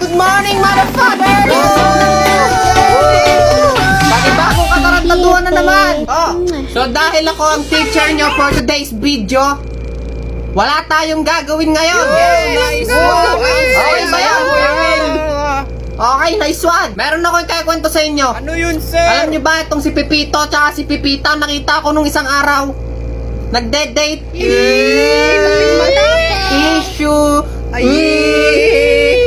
Good morning, motherfucker! Panibagong katarantaduhan na naman! So dahil ako ang teacher nyo for today's video, wala tayong gagawin ngayon! Nice one! Okay ba yan? Okay, nice one! Meron ako yung kakakwento sa inyo. Ano yun, sir? Alam nyo ba itong si Pipito tsaka si Pipita, nakita ko nung isang araw, nagde-date. Issue.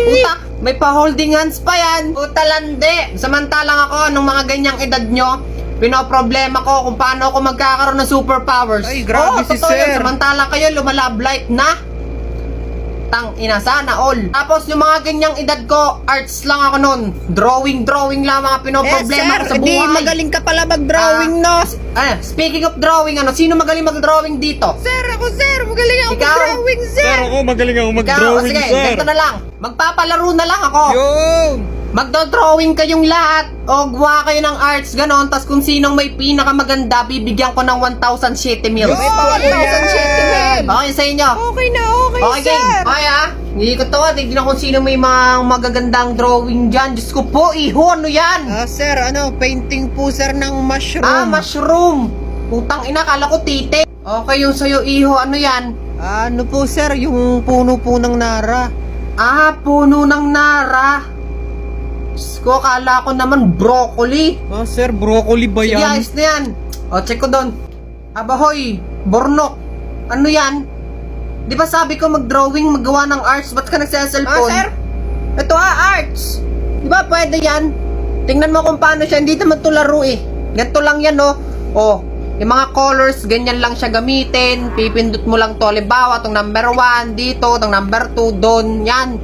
Utak, may pa-holding hands pa yan. Utalande. Samantalang ako, nung mga ganyang edad nyo, pinoproblema ko kung paano ako magkakaroon ng superpowers. Ay, grabe si totoo yun. sir. Samantalang kayo, lumalab life na. Tang ina, sana all. Tapos yung mga ganyang edad ko, arts lang ako nun. Drawing lang mga pinoproblema ko sa Di buhay. magaling ka pala mag-drawing, no? Speaking of drawing, sino magaling mag-drawing dito? Sir, ako, sir. Magaling ako Ikaw? mag-drawing, sir. Sir, ako magaling ako Ikaw, mag-drawing, sige, sir. ganito na lang. Magpapalaro na lang ako. Yun. Magdo-drawing kayong lahat o gawa kayo ng arts, ganon. Tas kung sinong may pinakamaganda, bibigyan ko ng 1,000 mil. Yun. Okay sa inyo? Okay na, okay, Okay, sir. game. Okay, ha? Hindi ko to, tignan kung sino may mga magagandang drawing dyan. Diyos ko po, iho, ano yan? Sir, painting po, sir, ng mushroom. Mushroom. Putang ina, kala ko tite. Okay, yung sa'yo, iho, ano yan? Ano po, sir, yung puno po ng nara. Puno ng nara. Diyos ko, kala ko naman broccoli. Sir, broccoli ba Sige, yan? ayos na yan. Check ko doon. Abahoy, bornok. Ano yan? Di ba sabi ko mag-drawing, magawa ng arts? Ba't ka nagsa-cellphone? Sir? Ito arts. Di ba pwede yan? Tingnan mo kung paano siya. Hindi naman to laro eh. Ganito lang yan, no? Yung mga colors, ganyan lang siya gamitin. Pipindot mo lang to. Halimbawa, itong number 1 dito, itong number 2 doon. Yan.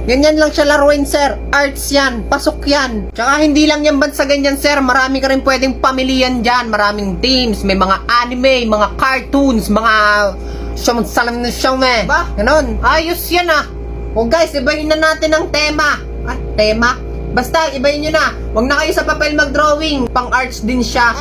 Ganyan lang siya laruin, sir. Arts yan. Pasok yan. Tsaka hindi lang yan bansa ganyan, sir. Marami ka rin pwedeng pamilihan dyan. Maraming teams. May mga anime, mga cartoons, mga salam na showme. Ba? Ganon. Ayos yan guys, ibahin na natin ang tema. Tema? Basta, ibahin nyo na. Huwag na kayo sa papel mag-drawing. Pang-arts din siya.